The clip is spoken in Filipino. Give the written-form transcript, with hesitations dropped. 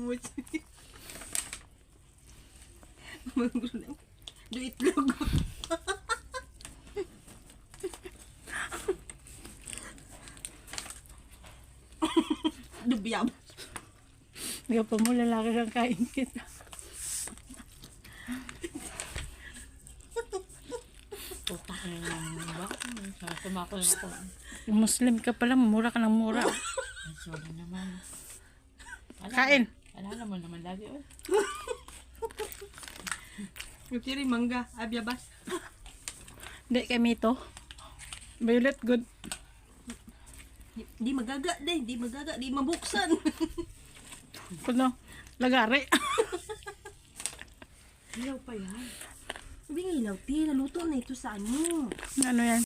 mo. Do itlog. Dubyab. Hindi pa mo lalaki kang kain kita. Utang ka na lang ba? Sumakol na ako. Muslim ka pala, mura ka ng mura. Ay, sorry naman. Kain. Alala mo naman lagi. Oh. Kutiri mangga, abyabas. Hindi kami to. Violet, good. Di magaga di magaga, di mabuksan. Kuno, lagari. Ilaw pa yan. Sabi nga ilaw, ti, naluto na ito sa ano. Ano yan?